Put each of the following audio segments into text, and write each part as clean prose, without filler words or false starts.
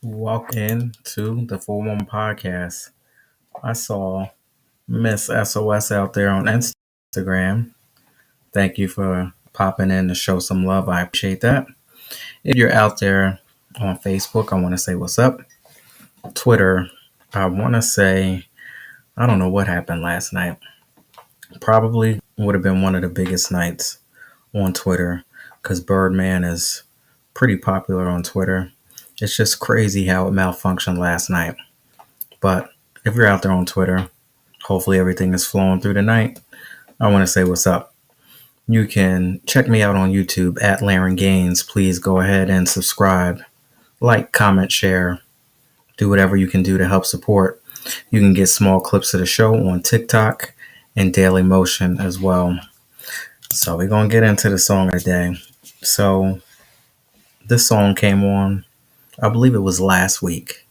Welcome in to the 411 podcast. I saw Miss SOS out there on Instagram. Thank you for popping in to show some love. I appreciate that. If you're out there on Facebook, I want to say what's up. Twitter, I want to say, I don't know what happened last night. Probably would have been one of the biggest nights on Twitter because Birdman is pretty popular on Twitter. It's just crazy how it malfunctioned last night. But if you're out there on Twitter, hopefully everything is flowing through the night. I want to say what's up. You can check me out on YouTube at Laren Gaines. Please go ahead and subscribe, like, comment, share, do whatever you can do to help support. You can get small clips of the show on TikTok and Daily Motion as well. So we're going to get into the song of the day. So this song came on, I believe it was last week.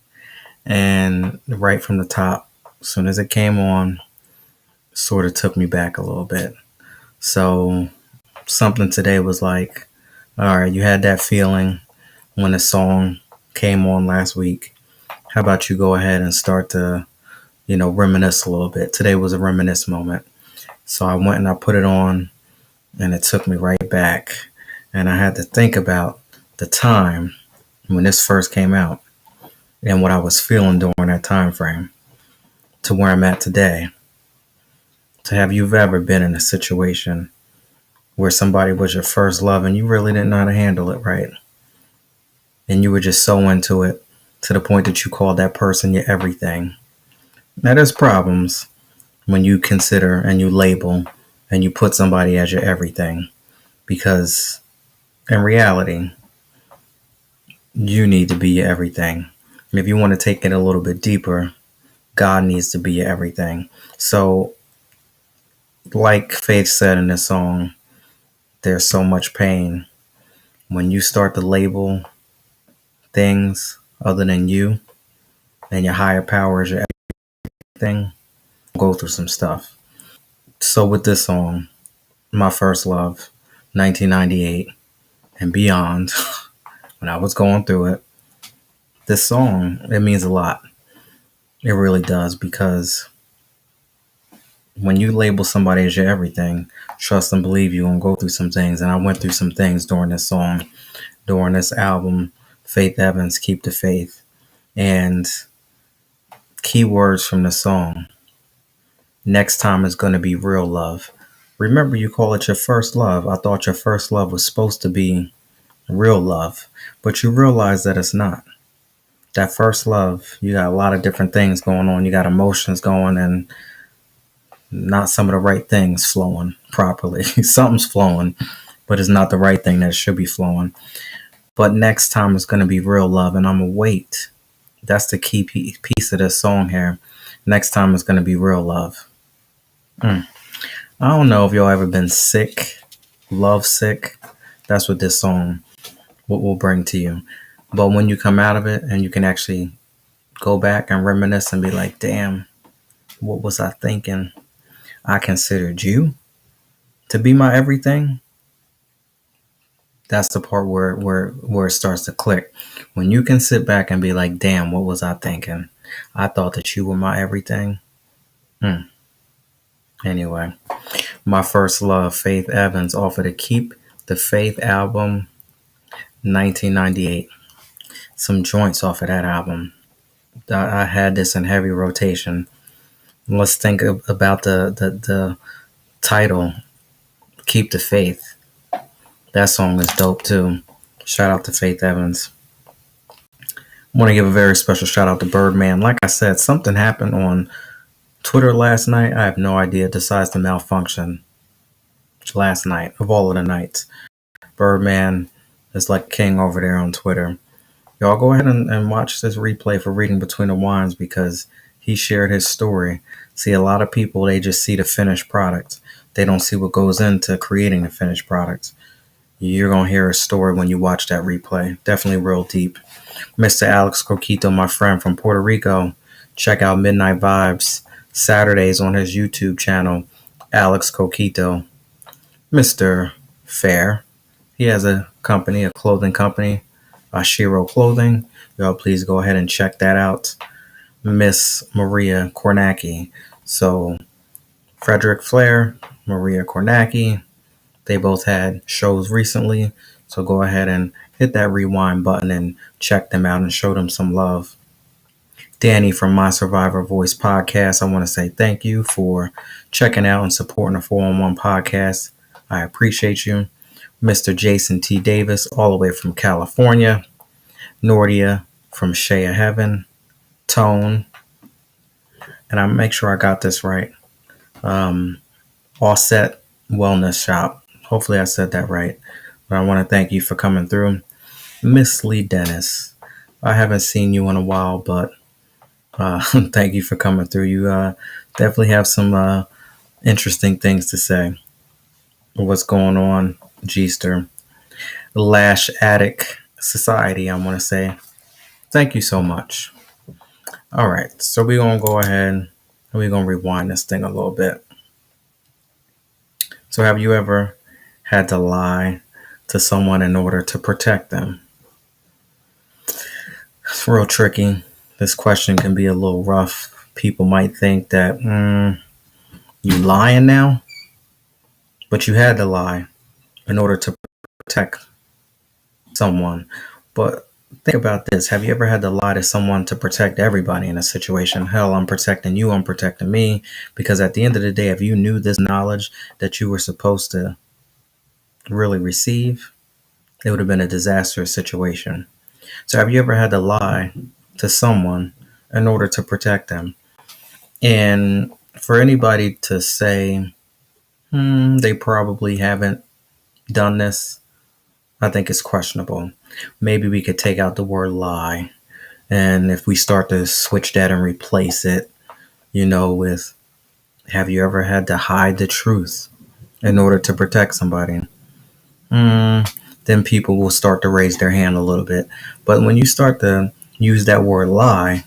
And right from the top, as soon as it came on, sort of took me back a little bit. So something today was like, all right, you had that feeling when the song came on last week. How about you go ahead and start to, reminisce a little bit. Today was a reminisce moment. So I went and I put it on and it took me right back. And I had to think about the time when this first came out and what I was feeling during that time frame to where I'm at today. To have you ever been in a situation where somebody was your first love and you really didn't know how to handle it right. And you were just so into it to the point that you called that person your everything. Now there's problems when you consider and you label and you put somebody as your everything, because in reality, you need to be your everything. And if you want to take it a little bit deeper, God needs to be your everything. So like Faith said in this song, there's so much pain when you start to label things other than you and your higher power is your everything. Go through some stuff. So with this song, My First Love, 1998 and beyond, when I was going through it, this song, it means a lot. It really does, because when you label somebody as your everything, trust and believe you're going to go through some things. And I went through some things during this song, during this album, Faith Evans, Keep the Faith. And key words from the song: next time is going to be real love. Remember, you call it your first love. I thought your first love was supposed to be real love, but you realize that it's not. That first love, you got a lot of different things going on. You got emotions going and not some of the right things flowing properly. Something's flowing, but it's not the right thing that should be flowing. But next time it's going to be real love, and I'm going to wait. That's the key piece of this song here. Next time it's going to be real love. I don't know if y'all ever been sick, love sick. That's what this song will bring to you. But when you come out of it and you can actually go back and reminisce and be like, damn, what was I thinking? I considered you to be my everything. That's the part where it starts to click. When you can sit back and be like, damn, what was I thinking? I thought that you were my everything. Anyway, My First Love, Faith Evans, off of the Keep the Faith album, 1998. Some joints off of that album. I had this in heavy rotation. Let's think about the title, Keep the Faith. That song is dope too. Shout out to Faith Evans. I want to give a very special shout out to Birdman. Like I said, something happened on Twitter last night. I have no idea. It decides to malfunction last night of all of the nights. Birdman is like king over there on Twitter. Y'all go ahead and watch this replay for Reading Between the Lines, because he shared his story. See, a lot of people, they just see the finished product. They don't see what goes into creating the finished product. You're going to hear a story when you watch that replay. Definitely real deep. Mr. Alex Coquito, my friend from Puerto Rico. Check out Midnight Vibes Saturdays on his YouTube channel, Alex Coquito. Mr. Fair, he has a company, a clothing company. Shiro Clothing. Y'all please go ahead and check that out. Miss Maria Kornacki. So Frederick Flair, Maria Kornacki, they both had shows recently. So go ahead and hit that rewind button and check them out and show them some love. Danny from My Survivor Voice podcast, I want to say thank you for checking out and supporting the 411 podcast. I appreciate you. Mr. Jason T. Davis, all the way from California. Nordia from Shea of Heaven. Tone, and I make sure I got this right. Offset Wellness Shop. Hopefully I said that right. But I want to thank you for coming through. Miss Lee Dennis. I haven't seen you in a while, but thank you for coming through. You definitely have some interesting things to say. What's going on, G-Ster? Lash Addict Society, I want to say. Thank you so much. All right, so we're going to go ahead and we're going to rewind this thing a little bit. So have you ever had to lie to someone in order to protect them? It's real tricky. This question can be a little rough. People might think that, you lying now? But you had to lie in order to protect someone. But think about this. Have you ever had to lie to someone to protect everybody in a situation? Hell, I'm protecting you, I'm protecting me. Because at the end of the day, if you knew this knowledge that you were supposed to really receive, it would have been a disastrous situation. So have you ever had to lie to someone in order to protect them? And for anybody to say, they probably haven't done this, I think it's questionable. Maybe we could take out the word lie. And if we start to switch that and replace it, with, have you ever had to hide the truth in order to protect somebody? Then people will start to raise their hand a little bit. But when you start to use that word lie,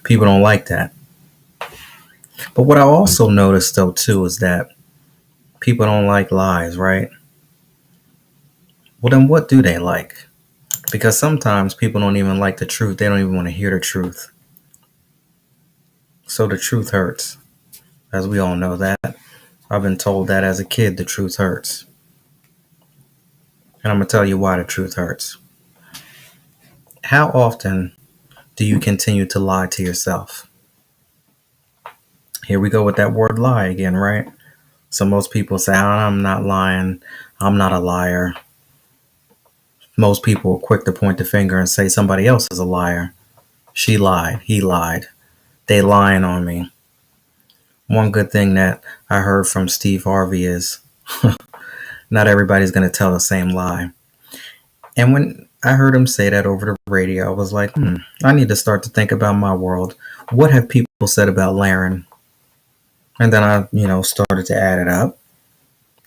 people don't like that. But what I also noticed, though, too, is that people don't like lies, right? Well, then what do they like? Because sometimes people don't even like the truth. They don't even want to hear the truth. So the truth hurts. As we all know that. I've been told that as a kid, the truth hurts. And I'm going to tell you why the truth hurts. How often do you continue to lie to yourself? Here we go with that word lie again, right? So most people say, I'm not lying. I'm not a liar. Most people are quick to point the finger and say somebody else is a liar. She lied. He lied. They lying on me. One good thing that I heard from Steve Harvey is not everybody's going to tell the same lie. And when I heard him say that over the radio, I was like, I need to start to think about my world. What have people said about Laren? And then I, started to add it up.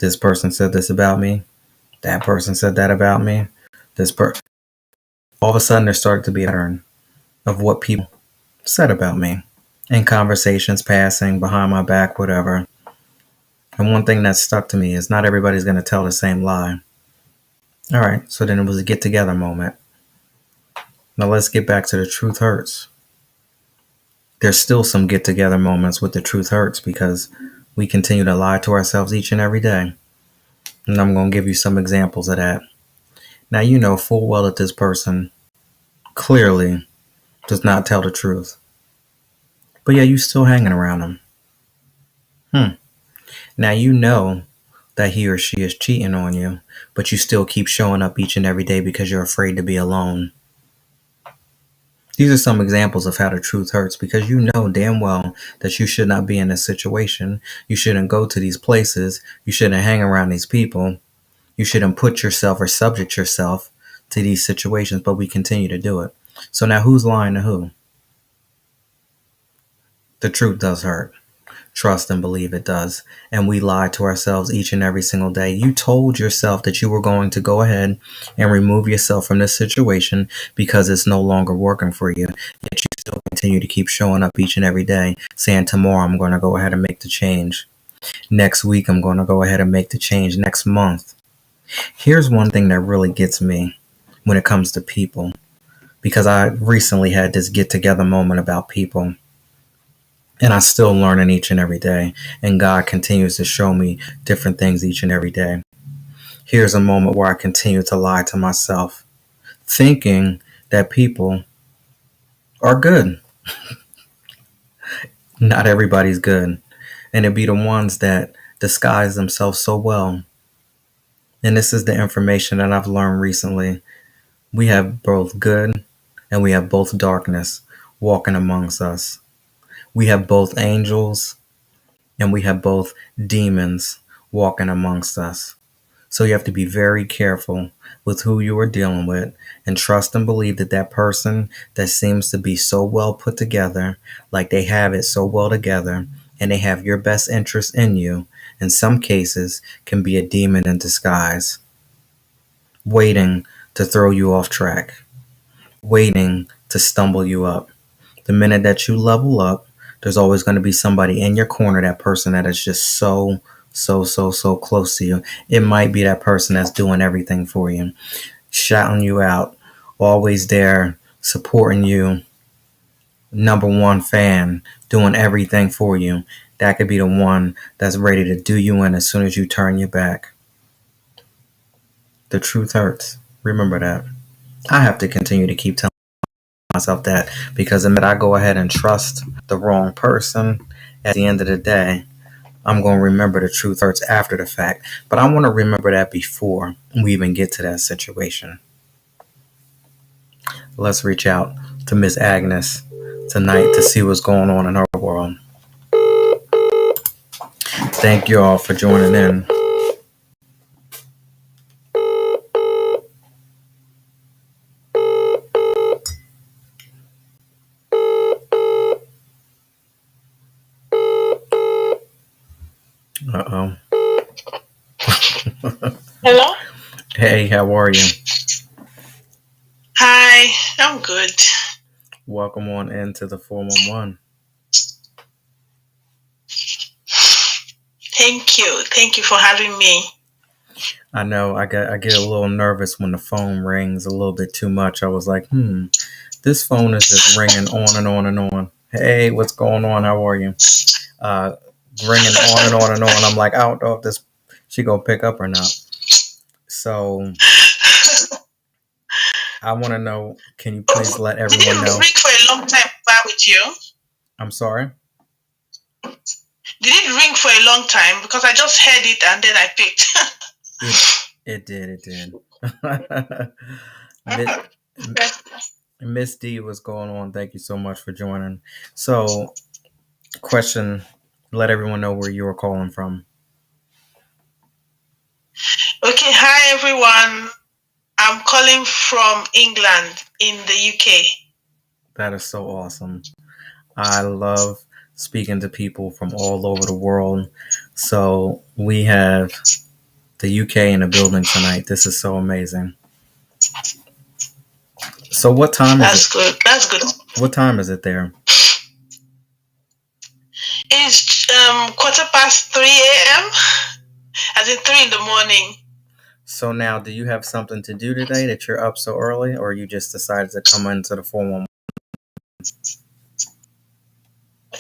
This person said this about me. That person said that about me. All of a sudden, there started to be a pattern of what people said about me in conversations passing, behind my back, whatever. And one thing that stuck to me is not everybody's going to tell the same lie. All right, so then it was a get-together moment. Now let's get back to the truth hurts. There's still some get-together moments with the truth hurts because we continue to lie to ourselves each and every day. And I'm going to give you some examples of that. Now, you know full well that this person clearly does not tell the truth. But yeah, you still hanging around them. Now, you know that he or she is cheating on you, but you still keep showing up each and every day because you're afraid to be alone. These are some examples of how the truth hurts because you know damn well that you should not be in this situation. You shouldn't go to these places. You shouldn't hang around these people. You shouldn't put yourself or subject yourself to these situations, but we continue to do it. So now who's lying to who? The truth does hurt. Trust and believe it does. And we lie to ourselves each and every single day. You told yourself that you were going to go ahead and remove yourself from this situation because it's no longer working for you. Yet you still continue to keep showing up each and every day saying, tomorrow I'm going to go ahead and make the change. Next week I'm going to go ahead and make the change. Next month. Here's one thing that really gets me. when it comes to people, because I recently had this get together moment about people, and I still learning each and every day, and God continues to show me different things each and every day. Here's a moment where I continue to lie to myself, thinking that people are good. Not everybody's good, and it'd be the ones that disguise themselves so well. And this is the information that I've learned recently. We have both good and we have both darkness walking amongst us. We have both angels and we have both demons walking amongst us. So you have to be very careful with who you are dealing with, and trust and believe that that person that seems to be so well put together, like they have it so well together, and they have your best interest in you, in some cases can be a demon in disguise, waiting to throw you off track, waiting to stumble you up. The minute that you level up, there's always going to be somebody in your corner, that person that is just so close to you. It might be that person that's doing everything for you, shouting you out, always there, supporting you, number one fan, doing everything for you. That could be the one that's ready to do you in as soon as you turn your back. The truth hurts. Remember that. I have to continue to keep telling myself that, because the minute I go ahead and trust the wrong person, at the end of the day, I'm going to remember the truth hurts after the fact. But I want to remember that before we even get to that situation. Let's reach out to Miss Agnes tonight to see what's going on in her world. Thank you all for joining in. Uh-oh. Hello? Hey, how are you? Hi, I'm good. Welcome on into the 411. Thank you. Thank you for having me. I know I get a little nervous when the phone rings a little bit too much. I was like, this phone is just ringing on and on and on. Hey, what's going on? How are you? Ringing on and on and on. I'm like, I don't know if she gonna pick up or not. So I want to know, can you please let everyone know? Did it ring for a long time with you? I'm sorry? Did it ring for a long time? Because I just heard it and then I picked. It did. Miss D, what's going on? Thank you so much for joining. So, question, let everyone know where you are calling from. Okay, hi everyone. I'm calling from England in the UK. That is so awesome. I love speaking to people from all over the world. So we have the UK in the building tonight. This is so amazing. So what time is it? That's good. What time is it there? It's 3:15 a.m. As in 3 in the morning. So now, do you have something to do today that you're up so early, or you just decided to come into the 411?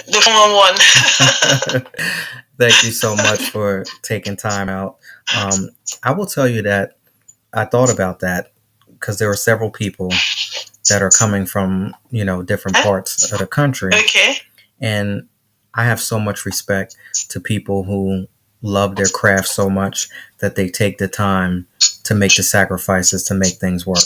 The 411. Thank you so much for taking time out. I will tell you that I thought about that because there are several people that are coming from, different parts of the country. Okay. And I have so much respect to people who love their craft so much that they take the time to make the sacrifices to make things work.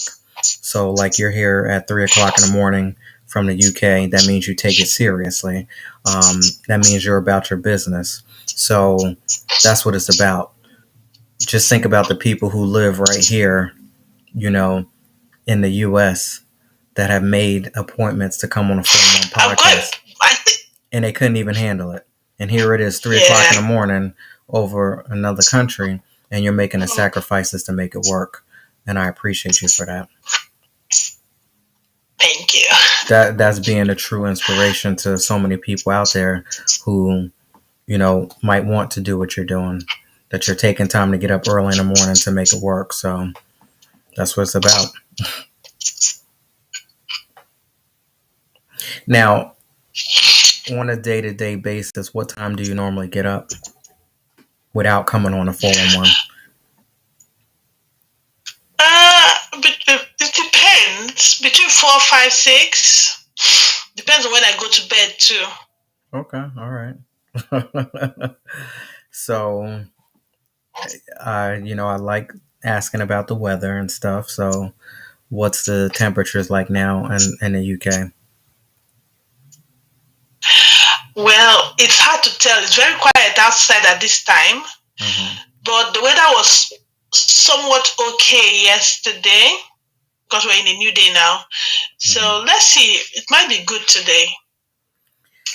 So like you're here at 3 o'clock in the morning from the UK, that means you take it seriously. That means you're about your business. So that's what it's about. Just think about the people who live right here, in the US that have made appointments to come on a 411 podcast. And they couldn't even handle it. And here it is, 3 o'clock in the morning over another country, and you're making the sacrifices to make it work. And I appreciate you for that. Thank you. That's being a true inspiration to so many people out there who, might want to do what you're doing, that you're taking time to get up early in the morning to make it work. So that's what it's about. Now, on a day-to-day basis, what time do you normally get up without coming on a 411? It depends. Between 4, 5, 6. Depends on when I go to bed too. Okay, all right. So, I like asking about the weather and stuff. So, what's the temperatures like now in the UK? Well, it's hard to tell. It's very quiet outside at this time, Mm-hmm. but the weather was somewhat okay yesterday because we're in a new day now. Mm-hmm. So let's see. It might be good today.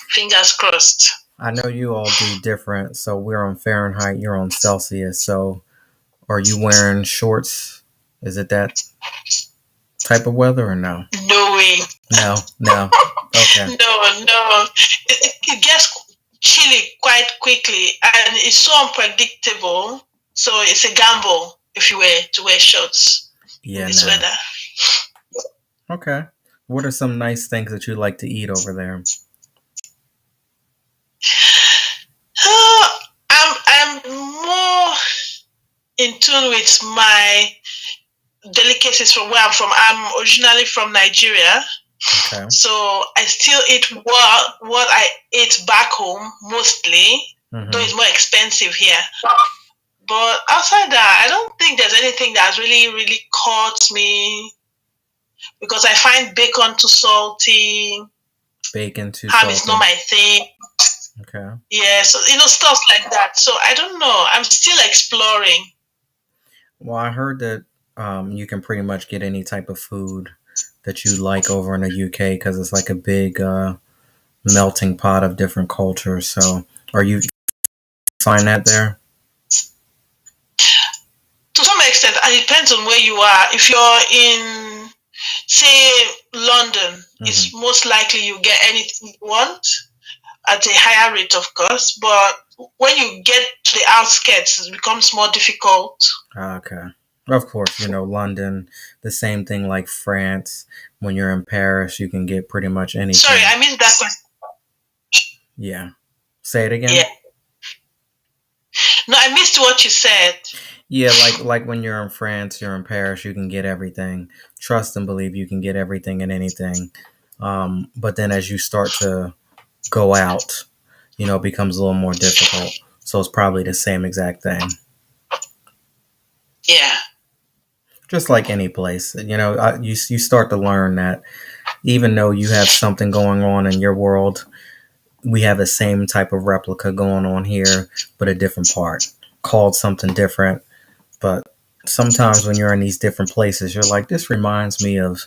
Fingers crossed. I know you all do different. So, we're on Fahrenheit, you're on Celsius. So, are you wearing shorts? Is it that type of weather or no? No way. No, no. Okay. No. It gets chilly quite quickly and it's so unpredictable. So it's a gamble if you were to wear shorts in Yeah, this no. weather. Okay. What are some nice things that you like to eat over there? I'm more in tune with my delicacies from where I'm from. I'm originally from Nigeria, Okay. so I still eat what I ate back home mostly, though Mm-hmm. it's more expensive here. But outside that, I don't think there's anything that's really caught me because I find bacon too salty, Bacon too ham is not salty. my thing. Okay. Yeah, so stuff like that. So I don't know. I'm still exploring. Well, I heard that you can pretty much get any type of food that you like over in the UK because it's like a big melting pot of different cultures. So, are you find that there? To some extent, and it depends on where you are. If you're in, say, London, Mm-hmm. it's most likely you get anything you want at a higher rate, of course. But when you get to the outskirts, it becomes more difficult. Okay. Of course, London, the same thing like France. When you're in Paris, you can get pretty much Sorry, anything. I missed that question. Yeah. Say it Yeah. again. No, I missed what you said. Yeah, like when you're in France, you're in Paris, you can get everything. Trust and believe you can get everything and anything. But then as you start to go out, it becomes a little more difficult. So it's probably the same exact thing. Yeah. Just like any place, you start to learn that even though you have something going on in your world, we have the same type of replica going on here, but a different part, called something different. But sometimes when you're in these different places, you're like, this reminds me of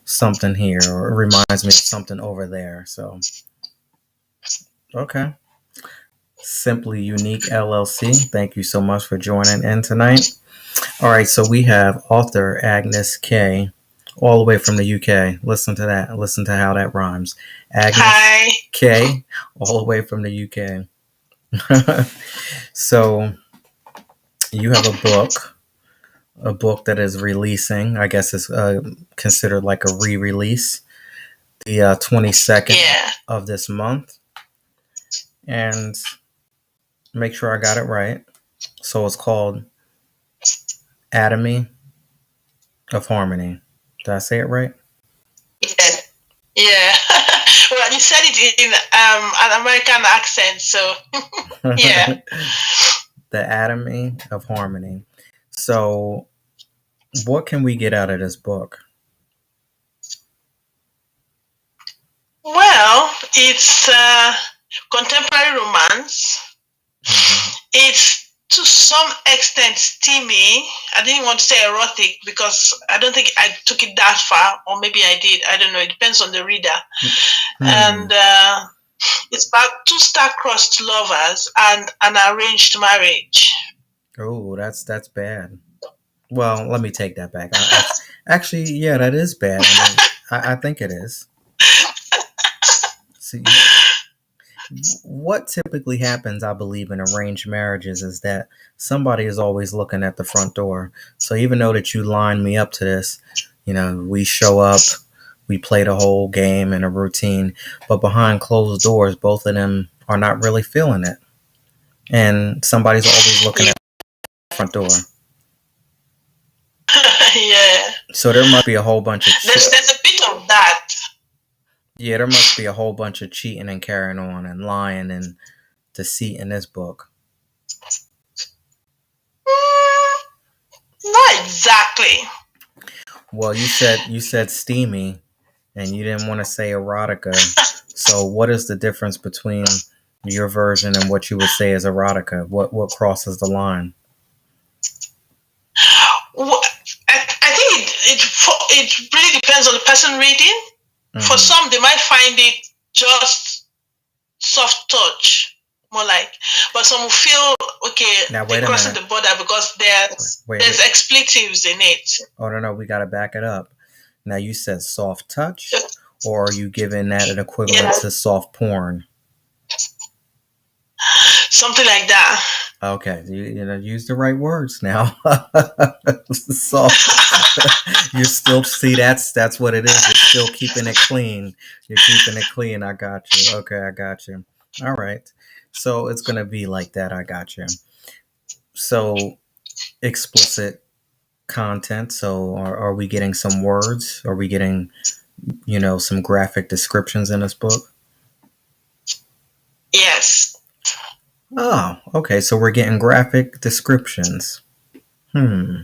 something here, or it reminds me of something over there. So, okay. Simply Unique LLC, thank you so much for joining in tonight. All right, so we have author Agnes K, all the way from the UK. Listen to that. Listen to how that rhymes. Agnes Hi. K, all the way from the UK. So you have a book that is releasing. I guess it's considered like a re-release, the 22nd Yeah. of this month, and make sure I got it right. So it's called Atomy of Harmony. Did I say it right? Yeah. Yeah. Well, you said it in an American accent, so yeah. The Atomy of Harmony. So, what can we get out of this book? Well, it's contemporary romance. Mm-hmm. It's to some extent steamy. I didn't want to say erotic because I don't think I took it that far, or maybe I did. I don't know. It depends on the reader. Hmm. And it's about two star-crossed lovers and an arranged marriage. Oh, that's bad. Well, let me take that back. Actually, yeah, that is bad. I mean, I think it is. See, what typically happens, I believe, in arranged marriages is that somebody is always looking at the front door. So even though that you line me up to this, We show up, we play the whole game in a routine, but behind closed doors, both of them are not really feeling it. And somebody's always looking Yeah. at the front door. Yeah. So there must be a whole bunch of There's a bit of that. yeah, there must be a whole bunch of cheating and carrying on and lying and deceit in this book. Mm, not exactly. Well, you said steamy, and you didn't want to say erotica. So, what is the difference between your version and what you would say is erotica? What crosses the line? I think it really depends on the person reading. For Mm-hmm. some, they might find it just soft touch, more like. But some will feel okay. Now, They're wait a crossing minute. the border because there's expletives in it. Oh no, we got to back it up. Now, you said soft touch, or are you giving that an equivalent Yeah, to soft porn? something like that. Okay, use the right words now. Soft. You still see that's what it is. You're still keeping it clean. You're keeping it clean. I got you. Okay, I got you. All right. So it's gonna be like that. I got you. So explicit content. So are we getting some words? Are we getting some graphic descriptions in this book? Yes. Oh, okay. So we're getting graphic descriptions. Hmm.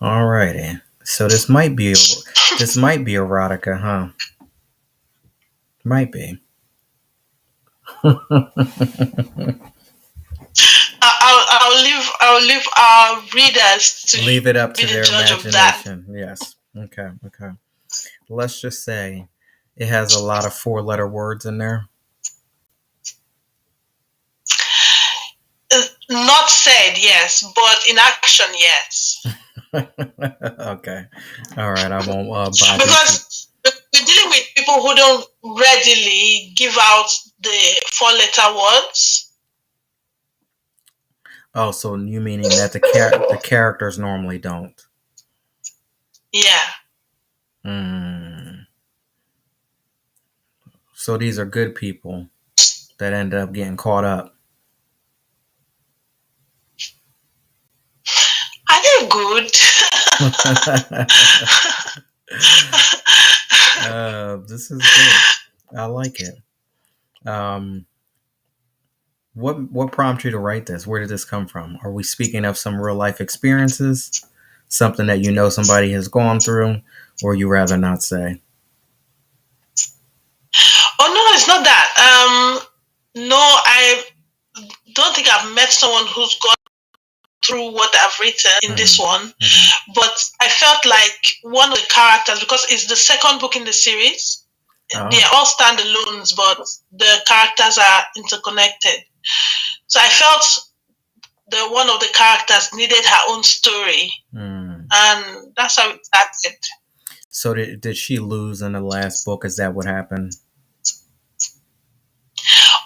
Alrighty. So this might be erotica, huh? Might be. I'll leave our readers to Leave it up be to the their judge of that. imagination. Yes. Okay. Okay. Let's just say it has a lot of four-letter words in there. Not said, yes, but in action, yes. Okay. All right. I won't bother you. Because we're dealing with people who don't readily give out the four-letter words. Oh, so you meaning that the characters normally don't? Yeah. Hmm. So these are good people that end up getting caught up. Are they good? This is good. I like it. Um, what prompted you to write this? Where did this come from? Are we speaking of some real life experiences, something that somebody has gone through, or you rather not say? Oh no, it's not that. No, I don't think I've met someone who's gone through what I've written in this Mm-hmm. one. Mm-hmm. But I felt like one of the characters, because it's the second book in the series, they're Oh. all standalones, but the characters are interconnected. So I felt the one of the characters needed her own story, Mm. and that's how it started. So did she lose in the last book? Is that what happened?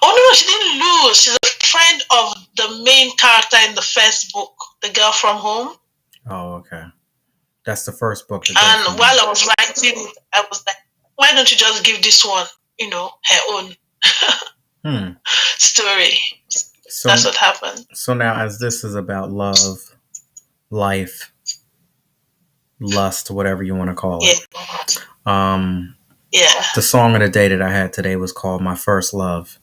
Oh no, she didn't lose. She's a friend of the main character in the first book, the girl from home. Oh, okay. That's the first book to go And from while home. I was writing, I was like, why don't you just give this one, her own Hmm. story? So That's what happened. so now, as this is about love, life, lust, whatever you want to call Yeah. it. Um, Yeah. the song of the day that I had today was called "My First Love,"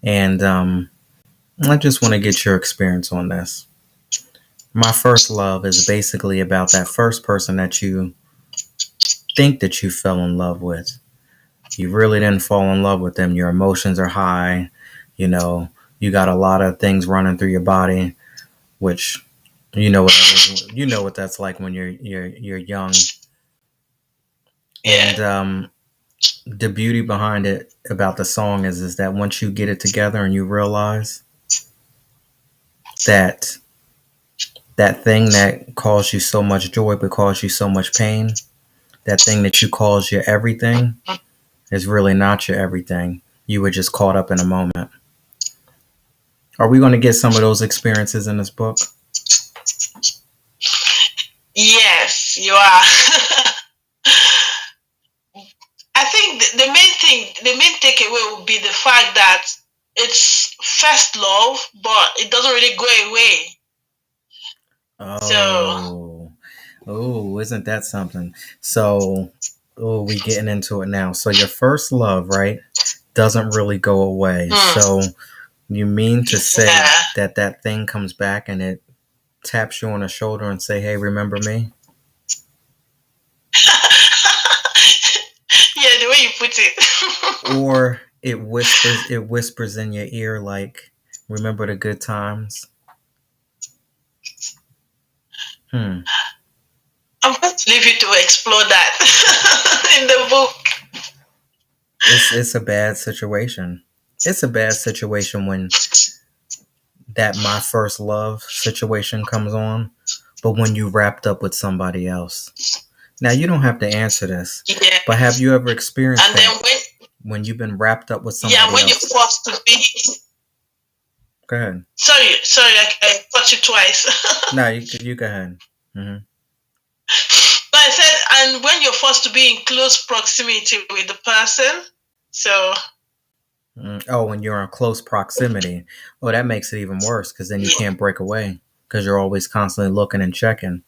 and I just want to get your experience on this. My first love is basically about that first person that you think that you fell in love with. You really didn't fall in love with them. Your emotions are high. You know, you got a lot of things running through your body, which you know what that's like when you're young. Yeah. And the beauty behind it about the song is that once you get it together and you realize that that thing that caused you so much joy but caused you so much pain, that thing that you calls your everything is really not your everything. You were just caught up in a moment. Are we going to get some of those experiences in this book? Yes. You are. I think the main takeaway would be the fact that it's first love, but it doesn't really go away. So, Oh, oh, isn't that something? So, oh, we getting into it now. So your first love, right, doesn't really go away. mm, So you mean to say yeah. that that thing comes back and it taps you on the shoulder and say, "Hey, remember me?" Yeah, the way you put it. Or it whispers in your ear like, "Remember the good times?" Hmm. I'm going to leave you to explore that in the book. It's a bad situation. It's a bad situation when that my first love situation comes on, but when you wrapped up with somebody else. Now you don't have to answer this, Yeah. but have you ever experienced And then that when you've been wrapped up with yeah, somebody when you're else? forced to be, Go ahead. sorry, I caught you twice. No, you go ahead. Hmm. But I said, and when you're forced to be in close proximity with the person, so Oh, when you're in close proximity, oh, that makes it even worse because then you yeah, can't break away because you're always constantly looking and checking.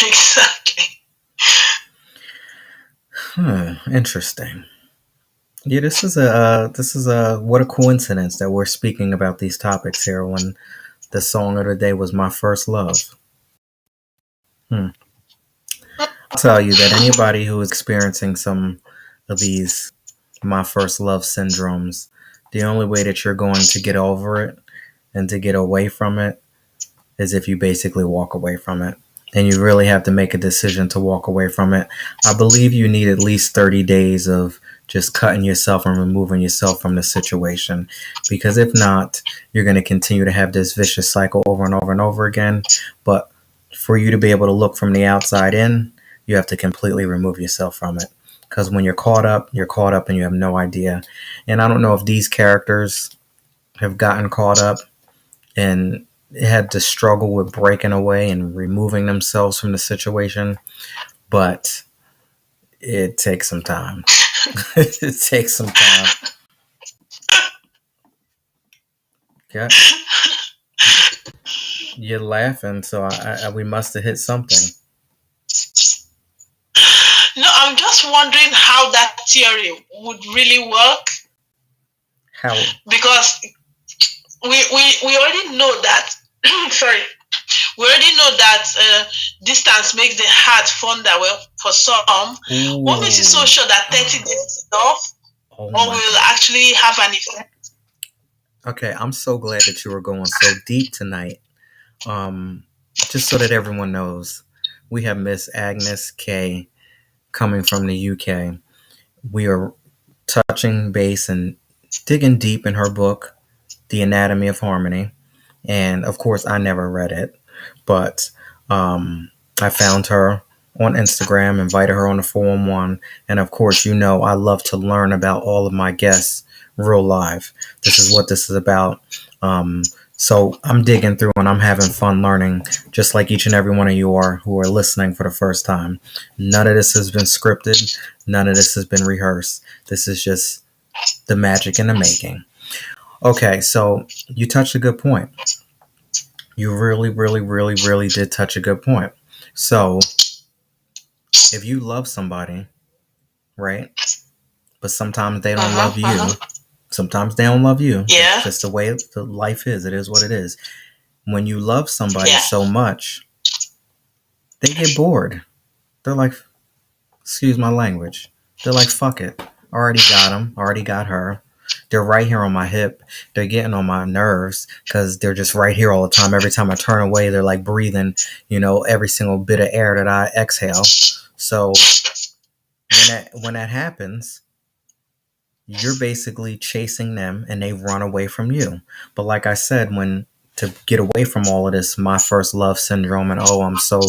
exactly. Interesting. Yeah, this is a what a coincidence that we're speaking about these topics here when the song of the day was my first love. Hmm. I'll tell you that anybody who is experiencing some of these my first love syndromes, the only way that you're going to get over it and to get away from it is if you basically walk away from it. And you really have to make a decision to walk away from it. I believe you need at least 30 days of just cutting yourself and removing yourself from the situation. Because if not, you're going to continue to have this vicious cycle over and over and over again. But for you to be able to look from the outside in, you have to completely remove yourself from it. Because when you're caught up and you have no idea. And I don't know if these characters have gotten caught up and had to struggle with breaking away and removing themselves from the situation, but it takes some time. It takes some time. Yeah, you're laughing, so we must have hit something. No, I'm just wondering how that theory would really work How? because we already know that. Sorry, we already know that distance makes the heart fonder. Well, for some, what makes you so Ooh. sure that 30 days is enough, Oh or my will god. actually have an effect? Okay, I'm so glad that you were going so deep tonight. Um, just so that everyone knows, we have Miss Agnes K coming from the UK. We are touching base and digging deep in her book, The Anatomy of Harmony. And of course, I never read it, but I found her on Instagram, invited her on the 411. And of course, I love to learn about all of my guests real live. This is what this is about. So I'm digging through and I'm having fun learning, just like each and every one of you are who are listening for the first time. None of this has been scripted. None of this has been rehearsed. This is just the magic in the making. Okay, so you touched a good point. You really, really, really, really did touch a good point. So, if you love somebody, right, but sometimes they don't Uh-huh, love you, uh-huh. sometimes they don't love you. That's Yeah, just the way the life is. It is what it is. When you love somebody yeah. so much, they get bored. They're like, excuse my language. They're like, fuck it. Already got him. Already got her. They're right here on my hip. They're getting on my nerves because they're just right here all the time. Every time I turn away, they're like breathing, every single bit of air that I exhale. So when that happens, you're basically chasing them and they run away from you. But like I said, when to get away from all of this, my first love syndrome, and oh, I'm so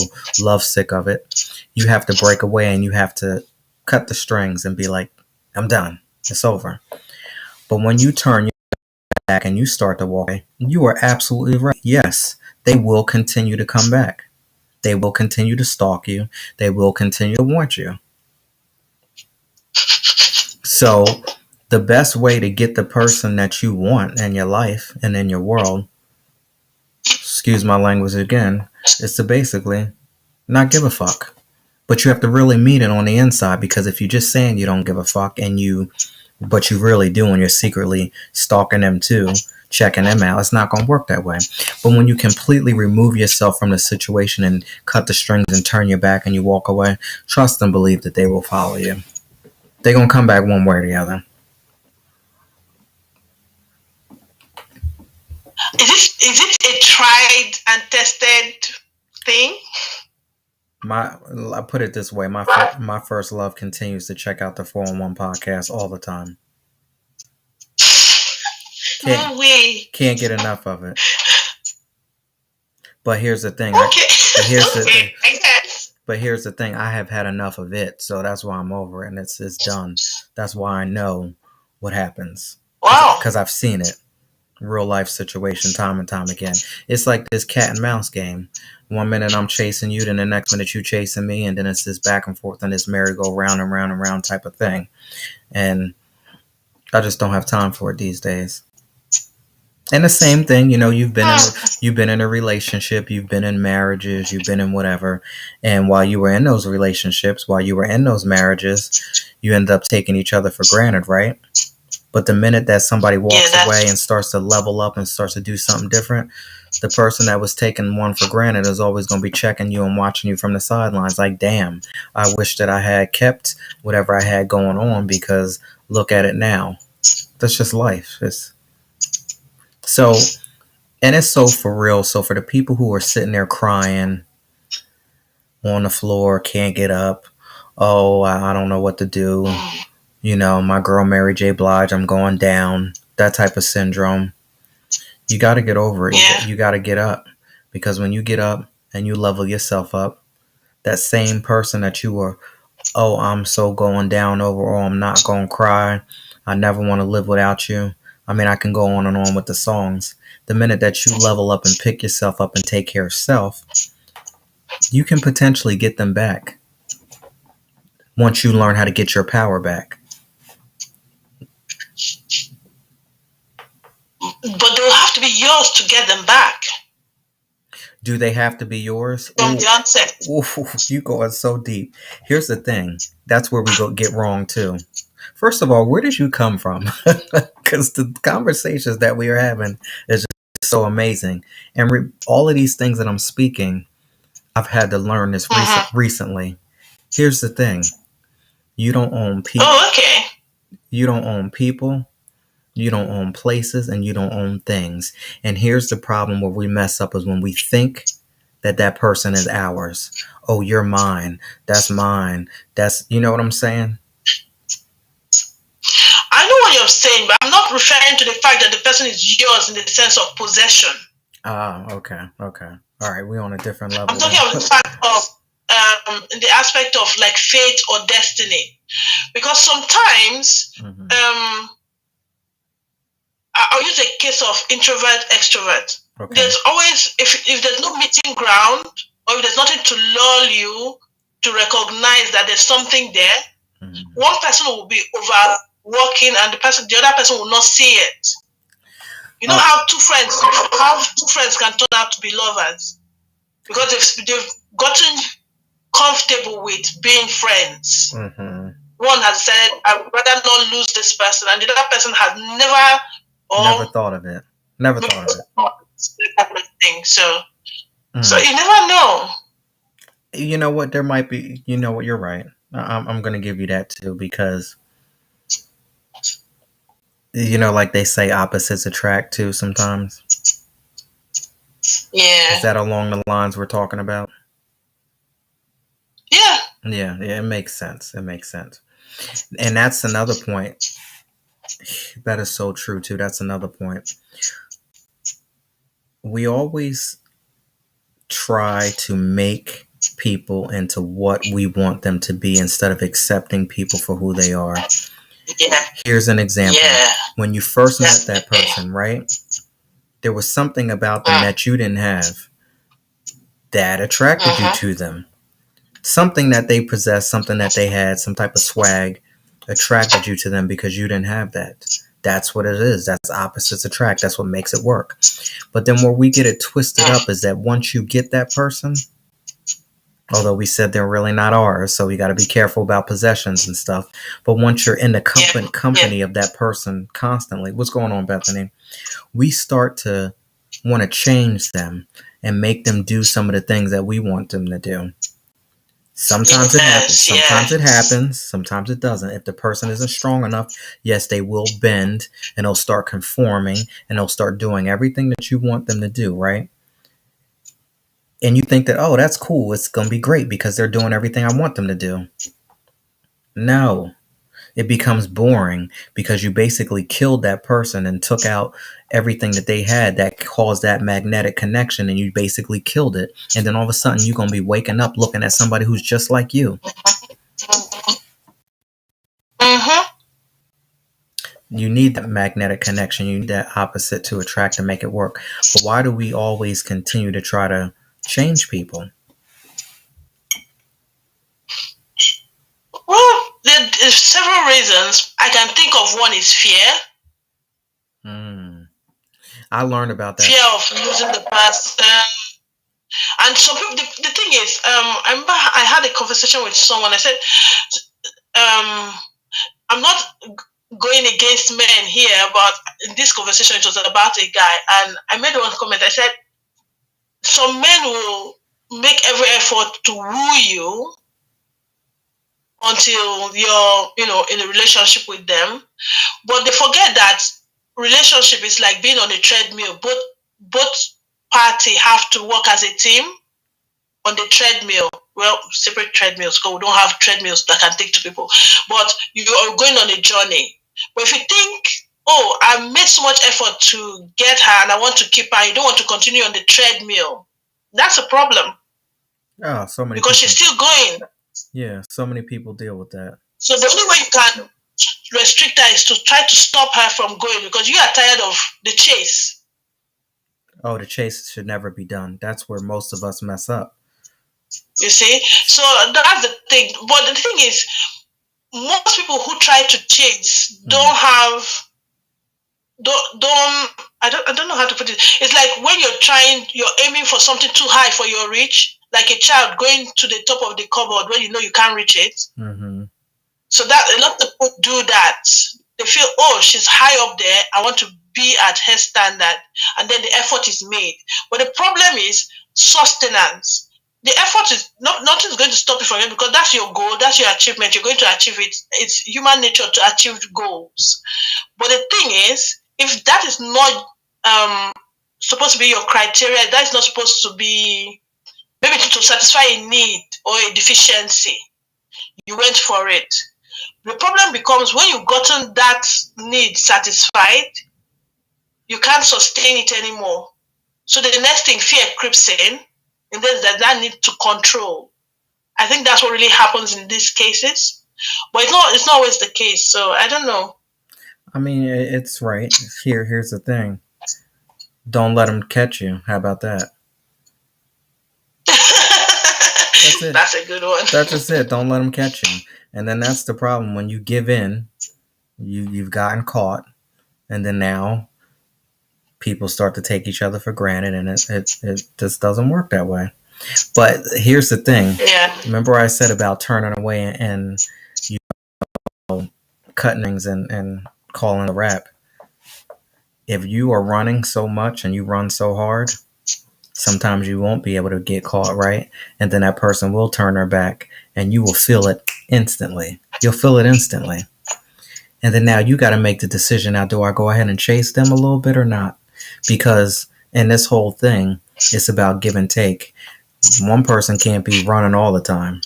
love sick of it, you have to break away and you have to cut the strings and be like, I'm done. It's over. But when you turn your back and you start to walk away, you are absolutely right. Yes, they will continue to come back. They will continue to stalk you. They will continue to want you. So the best way to get the person that you want in your life and in your world, excuse my language again, is to basically not give a fuck. But you have to really mean it on the inside, because if you're just saying you don't give a fuck but you really do, and you're secretly stalking them too, checking them out, it's not going to work that way. But when you completely remove yourself from the situation and cut the strings and turn your back and you walk away, trust and believe that they will follow you. They're going to come back one way or the other. Is it a tried and tested thing? I put it this way: my first love continues to check out the 411 podcast all the time. Can't get enough of it. But here's the thing. Okay. But here's the thing. I have had enough of it, so that's why I'm over it, and it's done. That's why I know what happens. Wow. Because I've seen it. Real life situation time and time again. It's like this cat and mouse game. One minute I'm chasing you, then the next minute you chasing me, and then it's this back and forth and this merry-go-round and round and round type of thing. And I just don't have time for it these days. And the same thing, you've been in a relationship, you've been in marriages, you've been in whatever, and while you were in those relationships, while you were in those marriages, you end up taking each other for granted, right? But the minute that somebody walks away and starts to level up and starts to do something different, the person that was taking one for granted is always going to be checking you and watching you from the sidelines like, damn, I wish that I had kept whatever I had going on, because look at it now. That's just life. And it's so for real. So for the people who are sitting there crying on the floor, can't get up, oh, I don't know what to do. My girl Mary J. Blige, I'm going down, that type of syndrome. You got to get over it. Yeah. You got to get up, because when you get up and you level yourself up, that same person that you were, oh, I'm so going down over, or I'm not going to cry, I never want to live without you. I mean, I can go on and on with the songs. The minute that you level up and pick yourself up and take care of self, you can potentially get them back once you learn how to get your power back. But they'll have to be yours to get them back. Do they have to be yours? From the onset. You going so deep. Here's the thing. That's where we get wrong too. First of all, where did you come from? Because the conversations that we are having is just so amazing. And all of these things that I'm speaking, I've had to learn this recently. Here's the thing. You don't own people. Oh, okay. You don't own people. You don't own places, and you don't own things. And here's the problem where we mess up, is when we think that person is ours. Oh, you're mine. That's mine. You know what I'm saying? I know what you're saying, but I'm not referring to the fact that the person is yours in the sense of possession. Okay. All right, we're on a different level. I'm talking about the fact of the aspect of like fate or destiny. Because sometimes I'll use a case of introvert, extrovert. Okay. There's always, if there's no meeting ground, or if there's nothing to lull you to recognize that there's something there, one person will be overworking and the other person will not see it. You know how two friends can turn out to be lovers, because they've gotten comfortable with being friends. One has said, I'd rather not lose this person, and the other person has never thought of it. So you never know. You know what? There might be. You know what? You're right. I'm going to give you that too, because like they say, opposites attract too sometimes. Yeah. Is that along the lines we're talking about? Yeah. Yeah. It makes sense. And that's another point. That is so true too. That's another point. We always try to make people into what we want them to be, instead of accepting people for who they are. Yeah. Here's an example. Yeah. When you first met that person, right? There was something about them that you didn't have. that attracted you to them. Something that they possessed, something that they had, some type of swag attracted you to them because you didn't have that. That's what it is. That's opposites attract. That's what makes it work. But then where we get it twisted up is that once you get that person, although we said they're really not ours, so we got to be careful about possessions and stuff. But once you're in the company of that person constantly, what's going on, Bethany? We start to want to change them and make them do some of the things that we want them to do. Sometimes it happens. Sometimes it happens. Sometimes it doesn't. If the person isn't strong enough, yes, they will bend and they'll start conforming and they'll start doing everything that you want them to do, right? And you think that, oh, that's cool. It's going to be great because they're doing everything I want them to do. No, it becomes boring because you basically killed that person and took out everything that they had that caused that magnetic connection, and you basically killed it. And then all of a sudden you're going to be waking up looking at somebody who's just like you. You need that magnetic connection. You need that opposite to attract to make it work. But why do we always continue to try to change people? Well, there's several reasons. I can think of one is fear. I learned about that. Fear of losing the person. And some people, the thing is, I remember I had a conversation with someone. I said, I'm not going against men here, but in this conversation, it was about a guy. And I made one comment. I said, some men will make every effort to woo you until you're, in a relationship with them. But they forget that relationship is like being on a treadmill. Both parties have to work as a team on the treadmill. Well, separate treadmills, because we don't have treadmills that can take two people. But you are going on a journey. But if you think, oh, I made so much effort to get her and I want to keep her, you don't want to continue on the treadmill, that's a problem. Oh, so many because people. She's still going. Yeah, so many people deal with that. So the only way you can restrict her is to try to stop her from going, because you are tired of the chase. Oh, the chase should never be done. That's where most of us mess up. You see? So that's the thing. But the thing is, most people who try to chase don't I don't know how to put it. It's like when you're aiming for something too high for your reach, like a child going to the top of the cupboard when you know you can't reach it. So that a lot of people do that. They feel, oh, she's high up there, I want to be at her standard, and then the effort is made. But the problem is sustenance. The effort is nothing's going to stop you from it, because that's your goal, that's your achievement. You're going to achieve it. It's human nature to achieve goals. But the thing is, if that is not supposed to be your criteria, that is not supposed to be maybe to satisfy a need or a deficiency, you went for it. The problem becomes when you've gotten that need satisfied, you can't sustain it anymore. So the next thing, fear creeps in, and then there's that need to control. I think that's what really happens in these cases. But it's not always the case, so I don't know. I mean, it's right. Here's the thing. Don't let them catch you. How about that? That's it. That's a good one. That's just it. Don't let them catch you. And then that's the problem. When you give in, you've gotten caught, and then now people start to take each other for granted, and it just doesn't work that way. But here's the thing. Yeah. Remember I said about turning away and cutting things and calling a rap. If you are running so much and you run so hard, sometimes you won't be able to get caught, right? And then that person will turn their back, and you will feel it instantly. You'll feel it instantly. And then now you got to make the decision. Now, do I go ahead and chase them a little bit or not? Because in this whole thing, it's about give and take. One person can't be running all the time.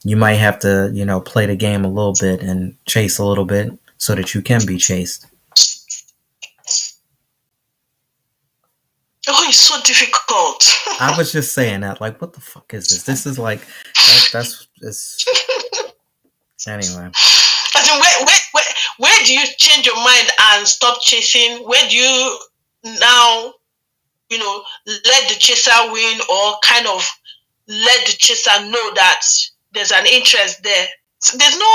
You might have to, play the game a little bit and chase a little bit so that you can be chased. Oh, it's so difficult. I was just saying that. Like, what the fuck is this? This is like, it's... Anyway. Where do you change your mind and stop chasing? Where do you now, let the chaser win, or kind of let the chaser know that there's an interest there. So there's no,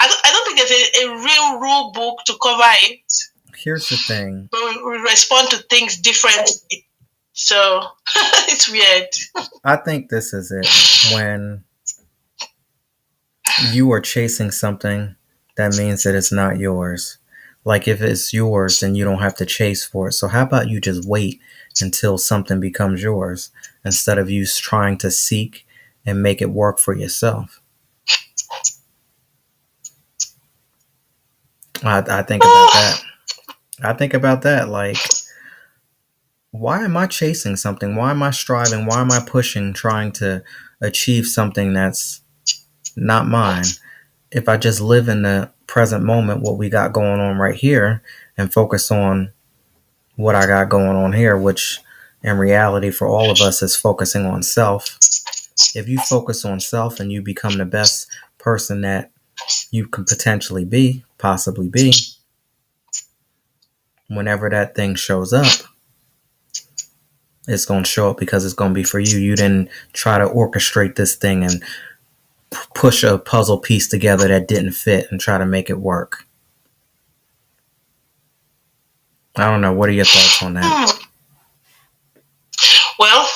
I don't think there's a real rule book to cover it. Here's the thing. But we respond to things differently. So it's weird. I think this is it. When you are chasing something, that means that it's not yours. Like if it's yours, then you don't have to chase for it. So how about you just wait until something becomes yours instead of you trying to seek and make it work for yourself? I think about that. I think about that. Like, why am I chasing something? Why am I striving? Why am I pushing, trying to achieve something that's not mine? If I just live in the present moment, what we got going on right here, and focus on what I got going on here, which in reality for all of us is focusing on self. If you focus on self and you become the best person that you can potentially possibly be, whenever that thing shows up, it's going to show up because it's going to be for you. You didn't try to orchestrate this thing and push a puzzle piece together that didn't fit and try to make it work. I don't know. What are your thoughts on that? Well,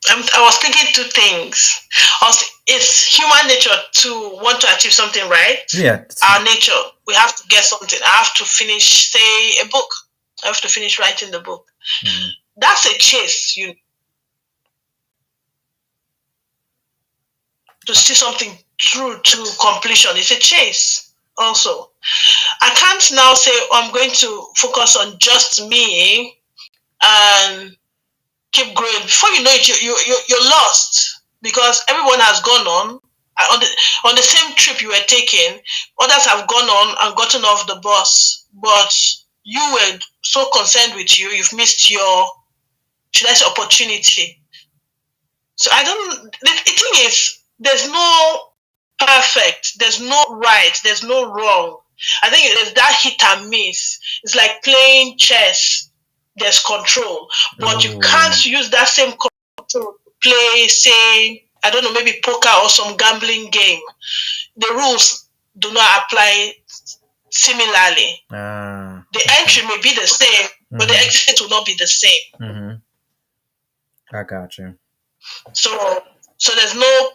I was thinking two things. It's human nature to want to achieve something, right? Yeah. Our nature. We have to get something. I have to finish, say, a book. I have to finish writing the book. Mm-hmm. That's a chase, to see something through to completion. It's a chase also. I can't now say, I'm going to focus on just me and keep growing. Before you know it, you're lost, because everyone has gone on the same trip you were taking. Others have gone on and gotten off the bus, but you were so concerned with you've missed your, should I say, opportunity. So the thing is, there's no perfect, there's no right, there's no wrong. I think there's that hit and miss. It's like playing chess. There's control, but you can't use that same control to play, say, I don't know, maybe poker or some gambling game. The rules do not apply similarly. The entry may be the same, but the exit will not be the same. I got you. So there's no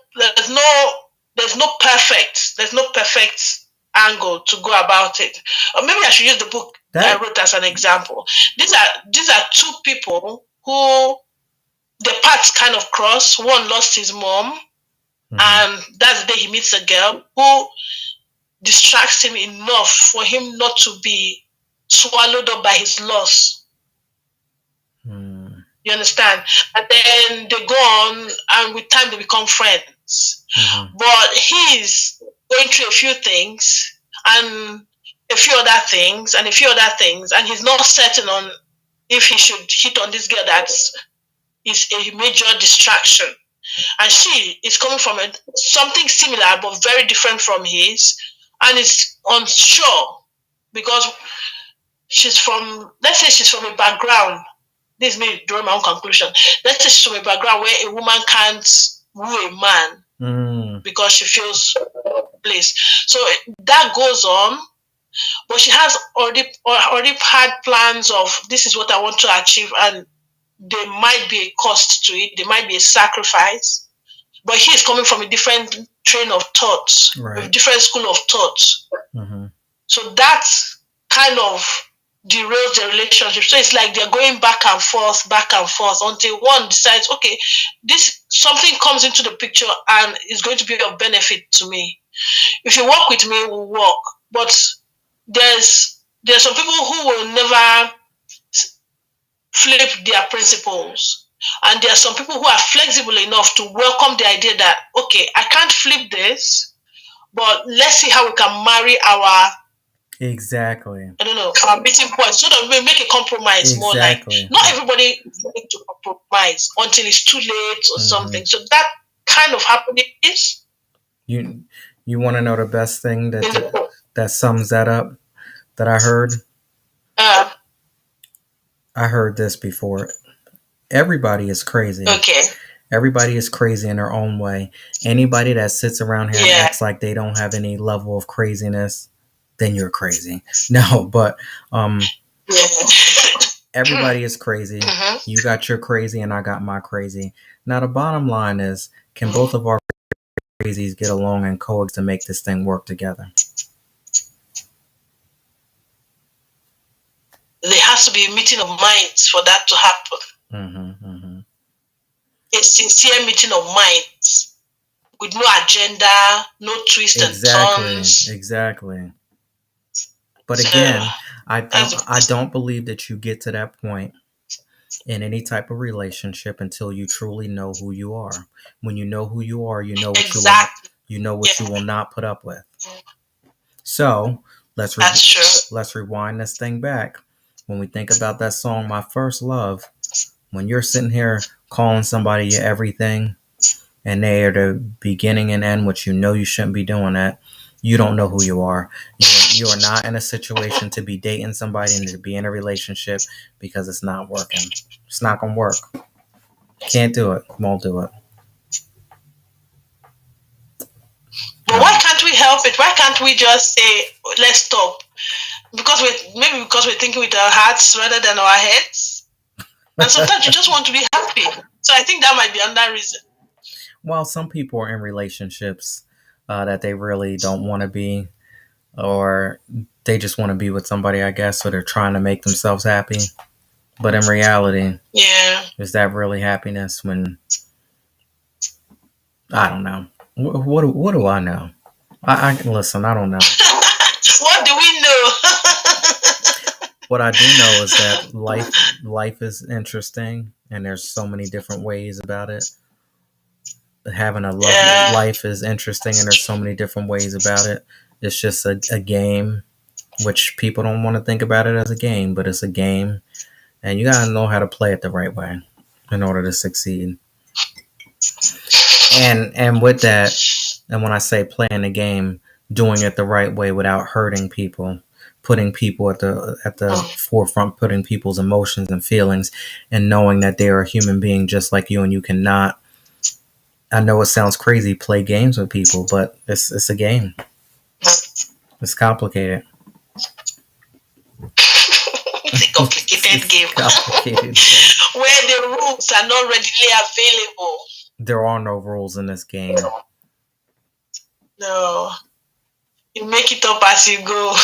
perfect angle to go about it. Or maybe I should use the book that I wrote as an example. These are two people who the paths kind of cross. One lost his mom, and that's the day he meets a girl who distracts him enough for him not to be swallowed up by his loss. You understand? And then they go on, and with time they become friends. But he's going through a few things, and a few other things, and and he's not certain on if he should hit on this girl that is a major distraction. And she is coming from something similar but very different from his, and is unsure because let's say she's from a background. This is me drawing my own conclusion. Let's say she's from a background where a woman can't woo a man because she feels placed. So that goes on, but she has already had plans of, this is what I want to achieve, and there might be a cost to it. There might be a sacrifice, but he is coming from a different train of thoughts, a different school of thoughts. So that kind of derails the relationship. So it's like they're going back and forth until one decides, okay, something comes into the picture and is going to be of benefit to me. If you work with me, we'll work. But there's some people who will never flip their principles. And there are some people who are flexible enough to welcome the idea that, okay, I can't flip this, but let's see how we can marry our our meeting point, so that we make a compromise. More like, not everybody is willing to compromise until it's too late or something. So that kind of happening is. You want to know the best thing that sums that up that I heard? I heard this before. everybody is crazy. Okay. Everybody is crazy in their own way. Anybody that sits around here and Yeah. acts like they don't have any level of craziness, then you're crazy. No, but Yeah. everybody is crazy. Mhm. You got your crazy and I got my crazy. Now the bottom line is, can both of our crazies get along and coexist to make this thing work together? There has to be a meeting of minds for that to happen. A sincere meeting of minds with no agenda, no twists and turns. Exactly. But So, again, I don't believe that you get to that point in any type of relationship until you truly know who you are. When you know who you are, you know what exactly. you know what you will not put up with. So let's rewind this thing back. When we think about that song, My First Love, when you're sitting here calling somebody your everything and they are the beginning and end, which you know you shouldn't be doing that, you don't know who you are. You are not in a situation to be dating somebody and to be in a relationship because it's not working. It's not going to work. Can't do it. Won't do it. But why can't we help it? Why can't we just say, let's stop? Because we're thinking with our hearts rather than our heads. And sometimes you just want to be happy. So I think that might be another reason. Well, some people are in relationships that they really don't want to be, or they just want to be with somebody, I guess, so they're trying to make themselves happy. But in reality, is that really happiness? When I don't know. What do I know? I listen. I don't know. What do we know? What I do know is that life is interesting, and there's so many different ways about it. Having a lovely life is interesting, and there's so many different ways about it. It's just a game, which people don't want to think about it as a game, but it's a game, and you gotta know how to play it the right way in order to succeed. And with that, and when I say playing the game, doing it the right way without hurting people, putting people at the forefront, putting people's emotions and feelings, and knowing that they are a human being just like you, and you cannot. I know it sounds crazy, play games with people, but it's a game. It's complicated. It's a complicated game. Complicated. Where the rules are not readily available. There are no rules in this game. No. You make it up as you go.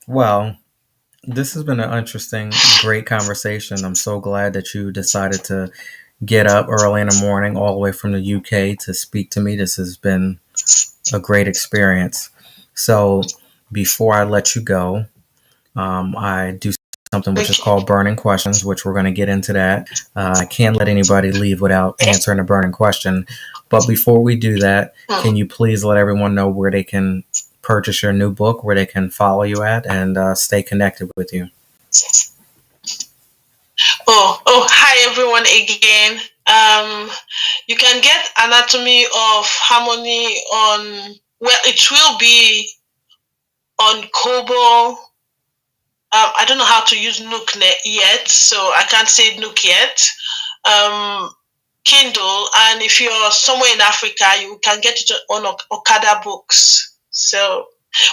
Well, this has been an interesting, great conversation. I'm so glad that you decided to get up early in the morning all the way from the UK to speak to me. This has been a great experience. So before I let you go, I do something which is called burning questions, which we're going to get into that. I can't let anybody leave without answering a burning question. But before we do that, can you please let everyone know where they can purchase your new book, where they can follow you at, and stay connected with you? Hi everyone again. You can get Anatomy of Harmony on, well, it will be on Kobo. I don't know how to use Nook yet, so I can't say Nook yet. Kindle, and if you're somewhere in Africa, you can get it on Okada Books. So,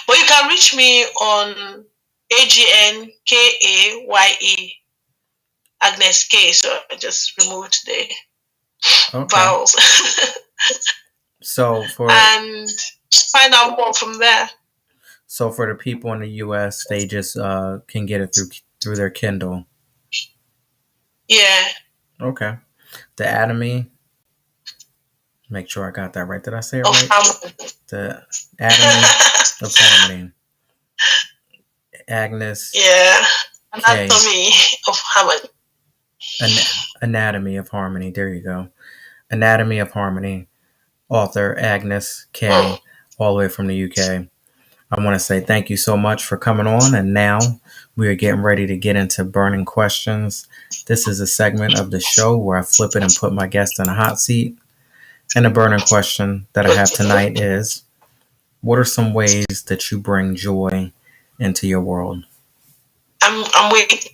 but you can reach me on AGNKAYE, Agnes K. So I just removed the vowels. So and find out more from there. So for the people in the U.S., they just can get it through their Kindle. Yeah. Okay. The Anatomy. Make sure I got that right. Did I say it right? The Anatomy of Harmony. Agnes. Yeah. Anatomy of Harmony. Anatomy of Harmony. There you go. Anatomy of Harmony. Author Agnes K. All the way from the UK. I want to say thank you so much for coming on. And now we are getting ready to get into burning questions. This is a segment of the show where I flip it and put my guest in a hot seat. And the burning question that I have tonight is, what are some ways that you bring joy into your world? I'm waiting.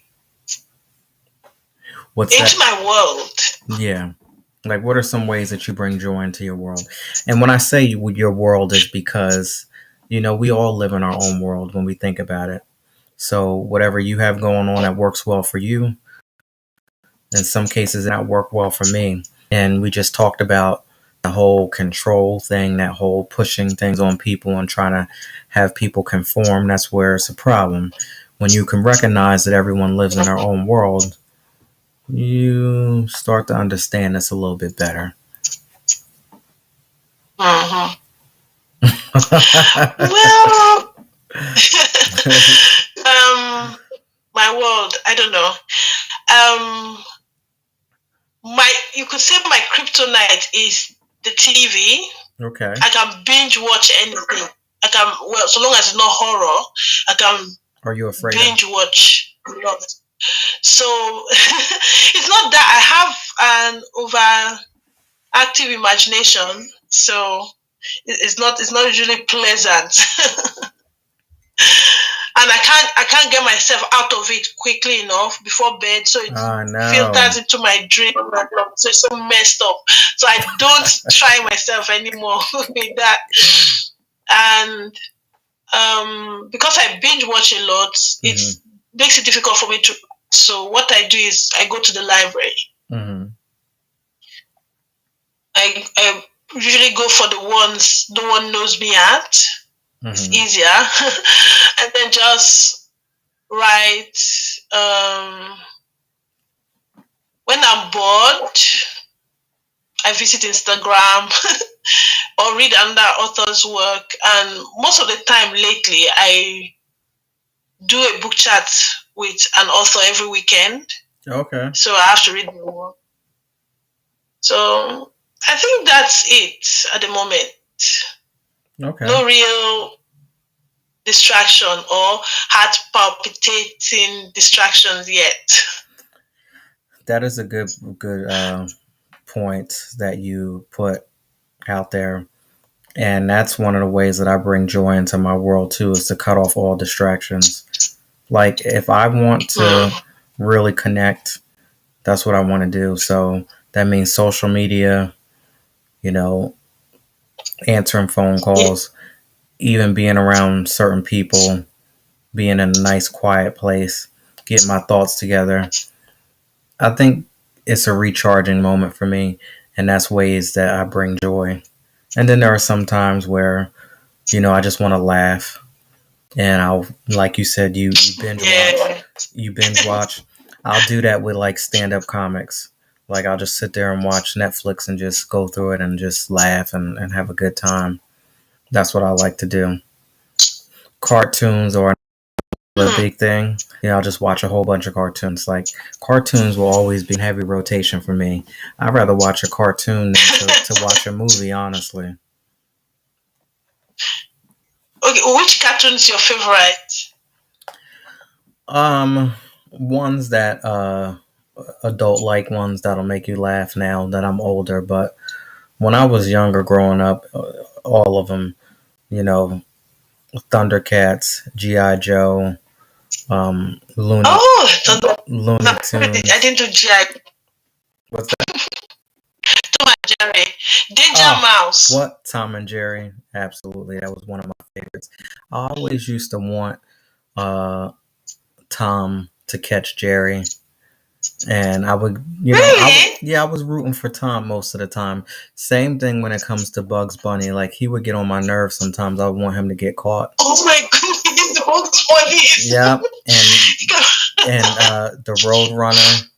Into my world. Yeah. Like, what are some ways that you bring joy into your world? And when I say your world, is because, we all live in our own world when we think about it. So whatever you have going on that works well for you, in some cases, it not work well for me. And we just talked about the whole control thing, that whole pushing things on people and trying to have people conform. That's where it's a problem. When you can recognize that everyone lives in their own world, you start to understand this a little bit better. Mm-hmm. Well, my world, I don't know. You could say my kryptonite is the TV. Okay. I can binge watch anything. So long as it's not horror, I can. Are you afraid binge watch a lot? So it's not that I have an overactive imagination, so it's not usually pleasant. And I can't get myself out of it quickly enough before bed, so it filters into my dream. So it's so messed up. So I don't try myself anymore with that. And because I binge watch a lot, it makes it difficult for me to. So what I do is I go to the library. Mm-hmm. I usually go for the ones no one knows me at. Mm-hmm. It's easier, and then just write. When I'm bored, I visit Instagram or read another author's work. And most of the time lately, I do a book chat with an author every weekend. Okay. So I have to read the work. So I think that's it at the moment. Okay. No real distraction or heart palpitating distractions yet. That is a good point that you put out there. And that's one of the ways that I bring joy into my world too, is to cut off all distractions. Like, if I want to really connect, that's what I want to do. So that means social media, answering phone calls, even being around certain people, being in a nice quiet place, getting my thoughts together. I think it's a recharging moment for me, and that's ways that I bring joy. And then there are some times where, I just want to laugh, and I'll, like you said, you binge watch. I'll do that with like stand-up comics. Like, I'll just sit there and watch Netflix and just go through it and just laugh and have a good time. That's what I like to do. Cartoons are another big thing. I'll just watch a whole bunch of cartoons. Like, cartoons will always be in heavy rotation for me. I'd rather watch a cartoon than to watch a movie, honestly. Okay, which cartoon is your favorite? Ones that adult like, ones that'll make you laugh now that I'm older. But when I was younger, growing up, all of them, Thundercats, G.I. Joe, Looney Tunes. I didn't do G.I. What's that? Tom and Jerry. Danger Mouse. What? Tom and Jerry. Absolutely. That was one of my favorites. I always used to want Tom to catch Jerry. And I would, really? I was rooting for Tom most of the time. Same thing when it comes to Bugs Bunny. Like, he would get on my nerves sometimes. I would want him to get caught. Oh my goodness, Bugs Bunny. Yep. And the Roadrunner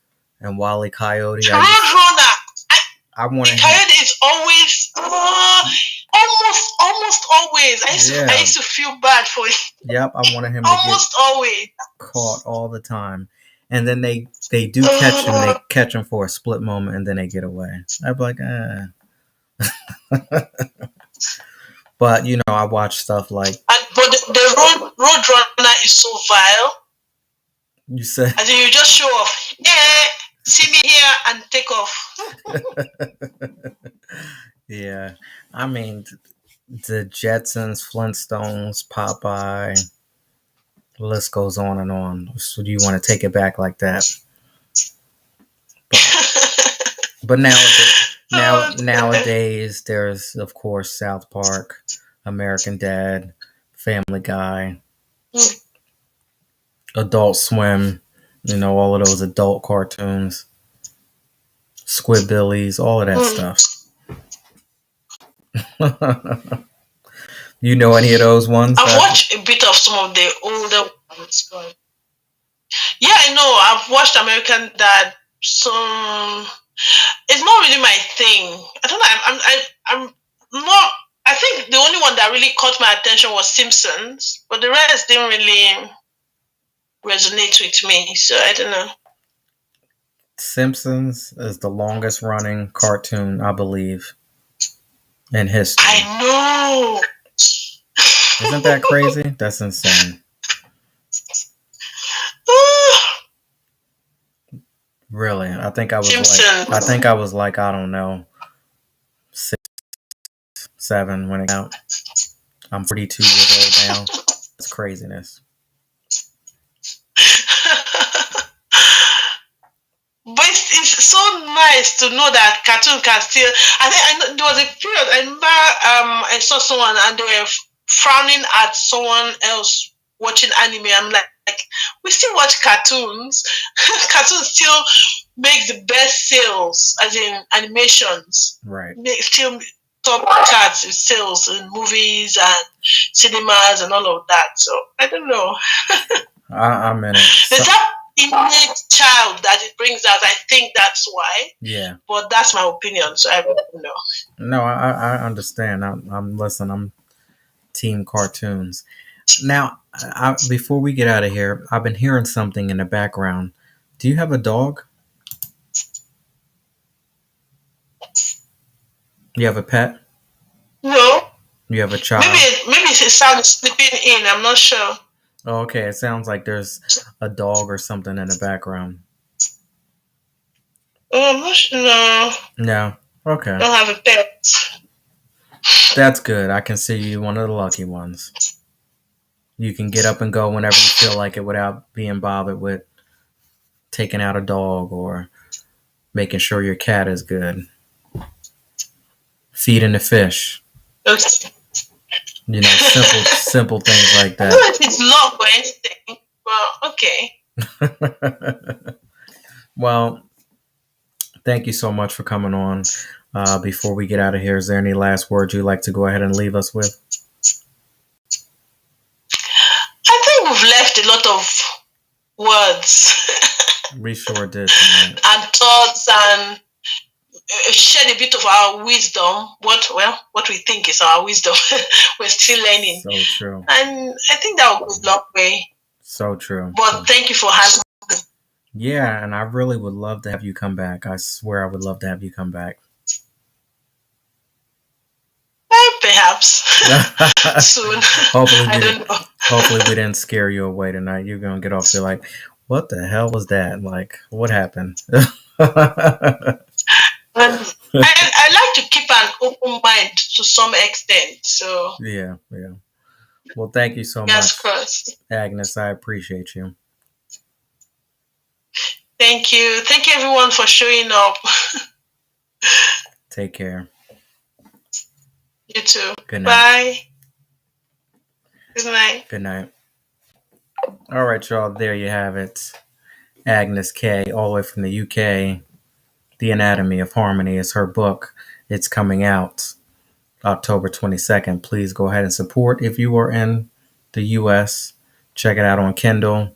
and Wile E. Coyote. Roadrunner. I wanted Coyote is always almost always. I used to feel bad for him. Yep, I wanted him to almost always caught all the time. And then they do catch him. They catch him for a split moment, and then they get away. I'd be like, But I watch stuff like. But the Roadrunner is so vile. You said. As in, you just show off. See me here and take off. Yeah, I mean, the Jetsons, Flintstones, Popeye. The list goes on and on. So do you want to take it back like that? But nowadays, there's of course South Park, American Dad, Family Guy, Adult Swim. All of those adult cartoons, Squidbillies, all of that stuff. You know any of those ones? I've watched a bit of some of the older ones. Yeah, I know. I've watched American Dad. Some. It's not really my thing. I don't know. I'm not. I think the only one that really caught my attention was Simpsons, but the rest didn't really resonate with me. So I don't know. Simpsons is the longest running cartoon, I believe, in history. I know. Isn't that crazy? That's insane. Really, I think I was like I don't know, 6, 7 when it came out. I'm 42 years old now. It's craziness. But it's so nice to know that cartoon can still. I know there was a period. I remember I saw someone and they were frowning at someone else watching anime. I'm like, we still watch cartoons. Cartoons still make the best sales, as in animations. Right. Still top charts in sales in movies and cinemas and all of that. So I don't know. I'm in it. There's that innate child that it brings out. I think that's why. Yeah. But that's my opinion, so I don't know. No, I understand. I'm team cartoons. Now, before we get out of here, I've been hearing something in the background. Do you have a dog? You have a pet? No. You have a child? Maybe it sounds sleeping in. I'm not sure. Oh, okay. It sounds like there's a dog or something in the background. Oh, I'm not sure. No. No. Okay. I don't have a pet. That's good. I consider you one of the lucky ones. You can get up and go whenever you feel like it without being bothered with taking out a dog or making sure your cat is good. Feeding the fish. Okay. Simple things like that. I don't know if it's luck or anything, but okay. Well, thank you so much for coming on. Before we get out of here, is there any last words you'd like to go ahead and leave us with? I think we've left a lot of words. We sure did tonight. And thoughts and shared a bit of our wisdom. What we think is our wisdom. We're still learning. So true. And I think that will go a long way. So true. But thank you for having me. Yeah, and I really would love to have you come back. I swear I would love to have you come back. Perhaps soon. I don't know. Hopefully we didn't scare you away tonight. You're gonna get off there like, what the hell was that? Like, what happened? I like to keep an open mind to some extent. So yeah. Well, thank you so much, Agnes. I appreciate you. Thank you everyone for showing up. Take care. You too. Good night. Bye. Good night. Good night. All right, y'all. There you have it. Agnes K, all the way from the UK. The Anatomy of Harmony is her book. It's coming out October 22nd. Please go ahead and support if you are in the US. Check it out on Kindle.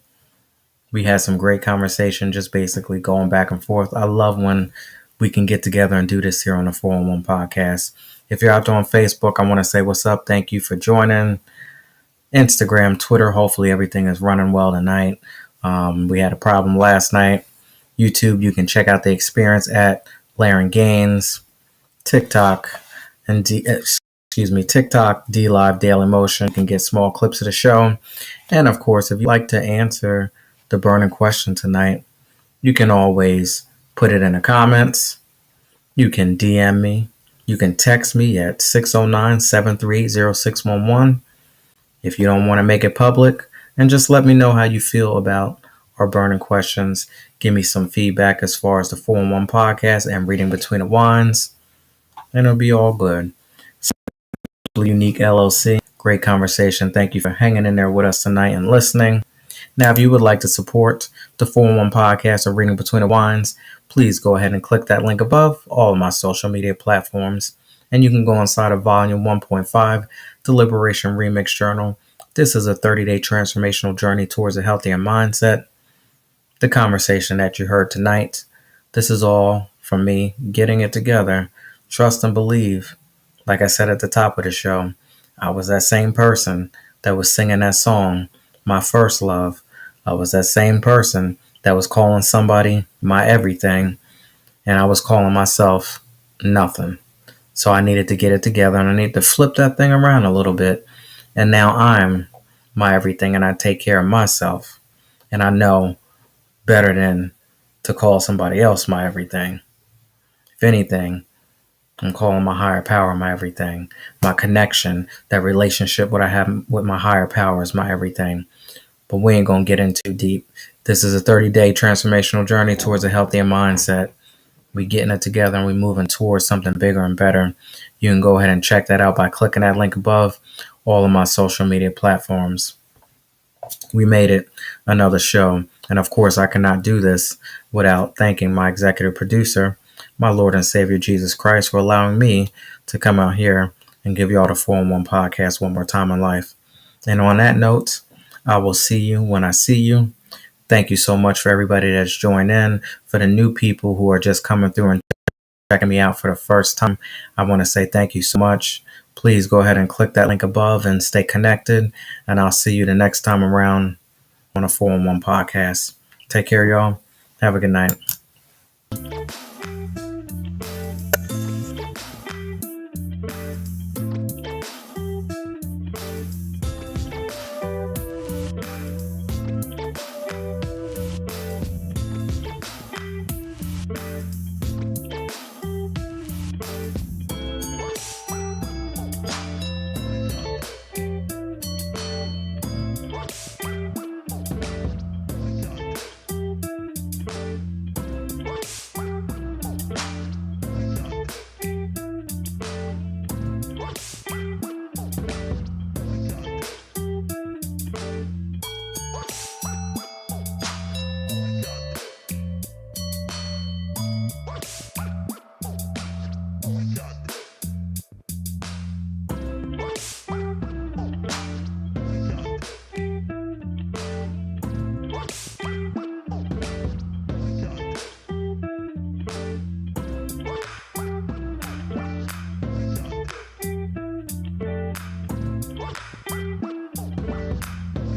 We had some great conversation, just basically going back and forth. I love when we can get together and do this here on the 411 podcast. If you're out there on Facebook, I want to say what's up. Thank you for joining. Instagram, Twitter, hopefully everything is running well tonight. We had a problem last night. YouTube, you can check out the experience at Laren Gaines. TikTok, TikTok, D Live Daily Motion. You can get small clips of the show. And of course, if you'd like to answer the burning question tonight, you can always put it in the comments. You can DM me. You can text me at 609-738-0611 if you don't want to make it public. And just let me know how you feel about our burning questions. Give me some feedback as far as the 411 podcast and reading between the lines, and it'll be all good. Unique LLC, great conversation. Thank you for hanging in there with us tonight and listening. Now, if you would like to support the 411 podcast or Reading Between the Lines, please go ahead and click that link above all of my social media platforms. And you can go inside of Volume 1.5, The Liberation Remix Journal. This is a 30-day transformational journey towards a healthier mindset. The conversation that you heard tonight, this is all from me getting it together. Trust and believe. Like I said at the top of the show, I was that same person that was singing that song, My First Love. I was that same person that was calling somebody my everything, and I was calling myself nothing. So I needed to get it together, and I need to flip that thing around a little bit. And now I'm my everything, and I take care of myself. And I know better than to call somebody else my everything. If anything, I'm calling my higher power my everything. My connection, that relationship, what I have with my higher power is my everything. But we ain't going to get into deep. This is a 30-day transformational journey towards a healthier mindset. We getting it together and we moving towards something bigger and better. You can go ahead and check that out by clicking that link above all of my social media platforms. We made it, another show. And of course, I cannot do this without thanking my executive producer, my Lord and Savior Jesus Christ, for allowing me to come out here and give y'all the 411 podcast one more time in life. And on that note, I will see you when I see you. Thank you so much for everybody that's joined in. For the new people who are just coming through and checking me out for the first time, I want to say thank you so much. Please go ahead and click that link above and stay connected. And I'll see you the next time around on a 411 podcast. Take care, y'all. Have a good night.